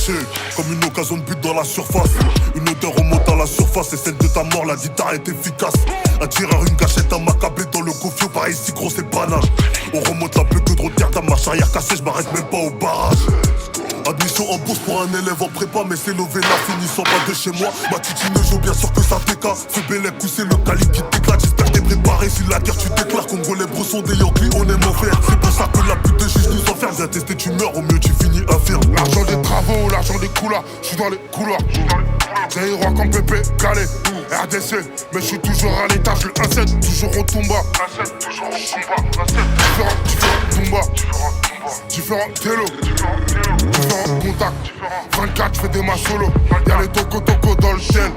caché, comme une occasion de but dans la surface. Une odeur remonte à la surface et celle de ta mort, la guitare est efficace. Un tireur, une gâchette, un macabre dans le gofio, pareil si gros c'est banal. On remonte la plus que trop de terre, ta marche arrière cassée, je m'arrête même pas au barrage. Admission en bourse pour un élève en prépa, mais c'est levé là, finissant pas de chez moi. Ma titine joue bien sûr que ça t'éca. Fais bel pousser le calibre qui t'éclate. J'espère que t'es préparé si la guerre tu déclares. Congolais brosson des Yankees, on aime en faire. C'est pour ça que la pute de juge nous enferme. Viens tester, tu meurs, au mieux tu finis infirme. L'argent des travaux, l'argent des couloirs, j'suis dans les couloirs. J'ai roi comme Pépé, Calais, RDC, mais j'suis toujours à l'étage, le 1-7, toujours au Tumba. 1-7, toujours au Tumba. Différent Tumba. Différent Télo. Différent contact. 24, j'fais des mains solo. Y'a les toco dans le ciel.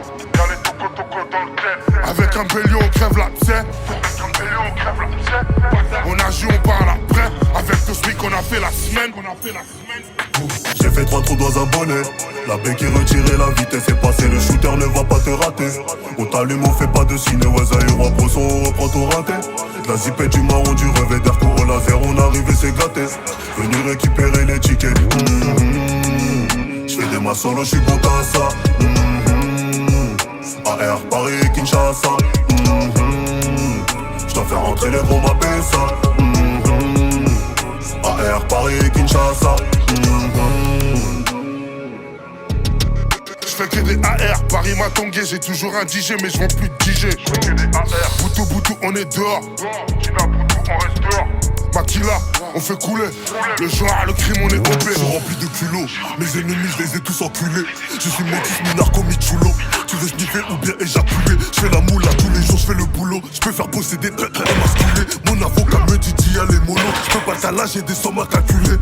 Avec un bélion, on crève l'abcès. On agit, on parle après. Avec tout ce qu'on a fait la semaine. J'ai fait 3 trous dans un bonnet. La béquille retirée, la vitesse est passée. Le shooter ne va pas te rater. On t'allume, on fait pas de ciné. Ouais, Zahir, brosson, on reprend ton raté. La zipette du marron, du revêt d'air court au laser. On arrive et c'est gâté. Venu récupérer les tickets. J'fais des mains solo, j'suis bon à ça. AR, Paris, Kinshasa. J'dois faire rentrer les gros, m'appelle ça. AR, Paris, Kinshasa. J'fais que des AR, Paris m'a tongué, j'ai toujours un DJ mais j'vends plus de DJ. J'fais que des AR. Boutou, on est dehors. Boutou, on reste dehors. Makila, on fait couler. Le genre, le crime, on est OP. Je suis rempli de culots, mes ennemis je les ai tous enculés. Je suis motif, mi narco, mi chulo. Tu veux sniffer ou bien éjaculer. Je fais la moule là tous les jours, je fais le boulot. Je peux faire posséder masculé. Mon avocat me dit d'y aller mollo. Je peux pas t'aller, j'ai des sommes à calculer.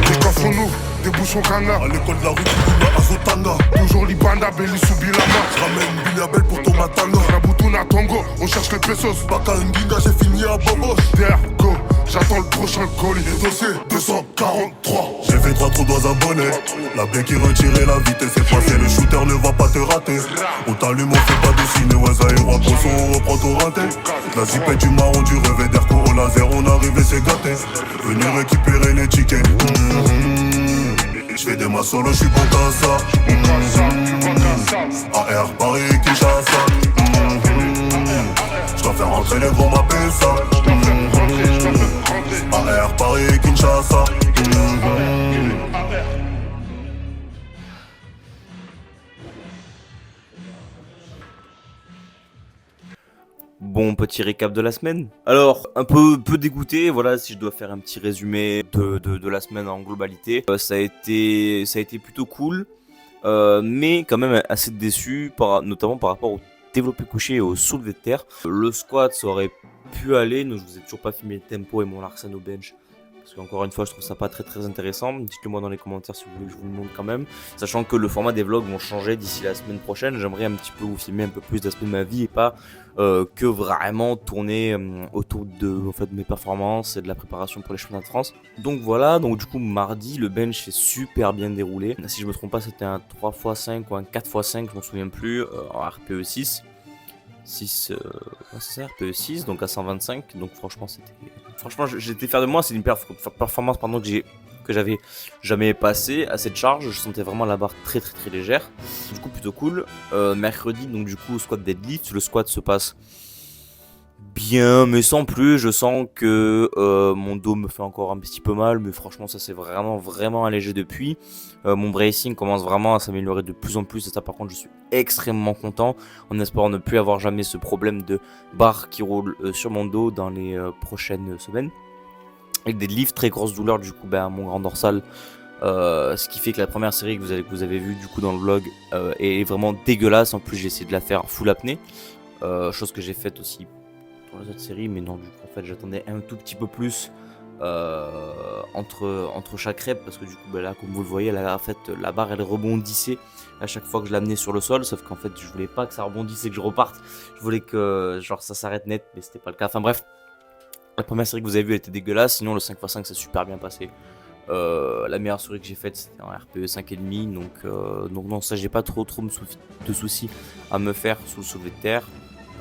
Des coffres en eau, des bouchons canards. À l'école de la rue, tu à Zotanga. Toujours Libanda, Belly sous Bilama. Je ramène Bignabel pour ton matanga. Raboutouna Tongo, on cherche les pesos. Baka Nginga, j'ai fini à Bobos. Go, j'attends le prochain colis. Dossier 243. J'ai fait 3 trous dans un bonnet. La béquille retirée, la vitesse est passée. Le shooter ne va pas te rater. On t'allume, on fait pas de ciné. Ouais, Zahir, brosson, on reprend ton raté. La zipette du marron, du revêt d'air court au laser. On arrive et c'est gâté. Venu récupérer les tickets. J'fais des mains solo, j'suis bon qu'à ça. AR, Paris, Kinshasa. J'dois faire rentrer les gros, m'appelle ça. AR, Paris, Kinshasa. Bon, petit récap de la semaine. Alors, un peu dégoûté, voilà, si je dois faire un petit résumé de la semaine en globalité. Ça a été plutôt cool, mais quand même assez déçu, notamment par rapport au développé couché et au soulevé de terre. Le squat, ça aurait pu aller, donc je vous ai toujours pas filmé le tempo et mon Larsen au bench. Parce qu'encore une fois, je trouve ça pas très intéressant. Dites-le moi dans les commentaires si vous voulez que je vous le montre quand même. Sachant que le format des vlogs vont changer d'ici la semaine prochaine. J'aimerais un petit peu vous filmer un peu plus d'aspects de ma vie et pas que vraiment tourner autour de mes performances et de la préparation pour les championnats de France. Donc voilà, donc du coup mardi, le bench est super bien déroulé. Si je me trompe pas, c'était un 3x5 ou un 4x5, je m'en souviens plus, en RPE 6. 6, ouais, c'est ça, RPE 6, donc à 125. Donc franchement, j'étais fier de moi. C'est une performance que j'avais jamais passé à cette charge. Je sentais vraiment la barre très légère. Du coup, plutôt cool. Mercredi, donc du coup, squat deadlift. Le squat se passe bien, mais sans plus. Je sens que mon dos me fait encore un petit peu mal, mais franchement, ça s'est vraiment allégé depuis. Mon bracing commence vraiment à s'améliorer de plus en plus. Et ça, par contre, je suis extrêmement content, en espérant ne plus avoir jamais ce problème de barre qui roule sur mon dos dans les prochaines semaines. Avec des lifts, très grosses douleurs du coup à mon grand dorsal, ce qui fait que la première série que vous avez vue du coup dans le vlog est vraiment dégueulasse. En plus j'ai essayé de la faire full apnée, chose que j'ai faite aussi dans les autres séries, mais non, du coup en fait j'attendais un tout petit peu plus entre chaque rep, parce que du coup là comme vous le voyez là, en fait la barre elle rebondissait à chaque fois que je l'amenais sur le sol, sauf qu'en fait je voulais pas que ça rebondisse et que je reparte, je voulais que genre ça s'arrête net, mais c'était pas le cas. Enfin bref, la première série que vous avez vue était dégueulasse, sinon le 5x5 s'est super bien passé. La meilleure série que j'ai faite c'était en RPE 5,5, donc non, ça j'ai pas trop de soucis à me faire sous le soulevé de terre.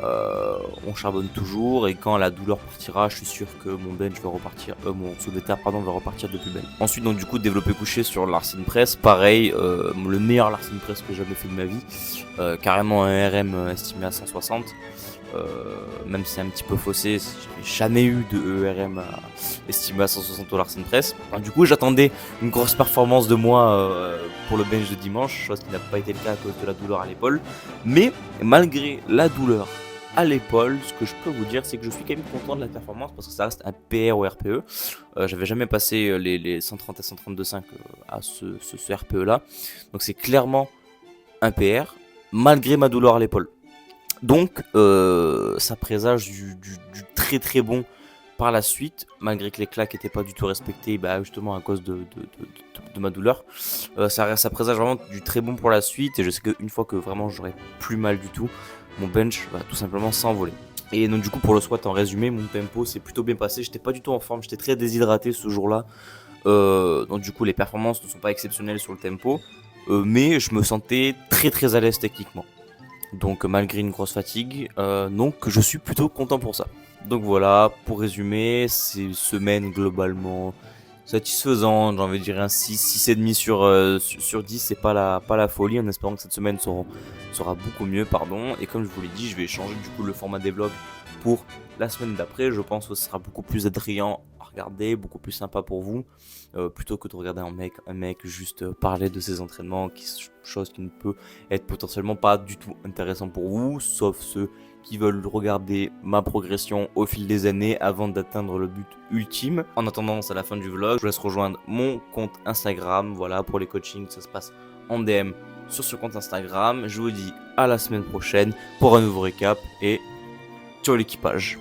On charbonne toujours et quand la douleur partira, je suis sûr que mon bench va repartir, mon soulevé de terre pardon va repartir de plus belle. Ensuite donc du coup développé couché sur Larsen Press, pareil, le meilleur Larsen Press que j'ai jamais fait de ma vie, carrément un RM estimé à 160. Même si c'est un petit peu faussé, j'avais jamais eu de ERM estimé à 160 au Larsen Press. Alors, du coup j'attendais une grosse performance de moi pour le bench de dimanche, chose qui n'a pas été le cas à cause de la douleur à l'épaule. Mais malgré la douleur à l'épaule, ce que je peux vous dire, c'est que je suis quand même content de la performance parce que ça reste un PR au RPE. J'avais jamais passé les 130 à 132,5 à ce RPE là. Donc c'est clairement un PR malgré ma douleur à l'épaule. Donc ça présage du très très bon par la suite, malgré que les claques n'étaient pas du tout respectées, bah, justement à cause de ma douleur. Ça présage vraiment du très bon pour la suite et je sais qu'une fois que vraiment j'aurai plus mal du tout, mon bench va tout simplement s'envoler. Et donc du coup pour le squat en résumé, mon tempo s'est plutôt bien passé, j'étais pas du tout en forme, j'étais très déshydraté ce jour-là. Donc du coup les performances ne sont pas exceptionnelles sur le tempo, mais je me sentais très très à l'aise techniquement. Donc malgré une grosse fatigue, donc je suis plutôt content pour ça. Donc voilà, pour résumer, c'est une semaine globalement satisfaisante, j'ai envie de dire un 6, 6,5 sur 10, c'est pas la folie, en espérant que cette semaine sera beaucoup mieux, pardon. Et comme je vous l'ai dit, je vais changer du coup le format des vlogs pour la semaine d'après. Je pense que ce sera beaucoup plus attrayant à regarder, beaucoup plus sympa pour vous, plutôt que de regarder un mec juste parler de ses entraînements, chose qui ne peut être potentiellement pas du tout intéressant pour vous, sauf ceux qui veulent regarder ma progression au fil des années avant d'atteindre le but ultime. En attendant, c'est la fin du vlog, je vous laisse rejoindre mon compte Instagram. Voilà, pour les coachings, ça se passe en DM sur ce compte Instagram. Je vous dis à la semaine prochaine pour un nouveau récap et ciao l'équipage.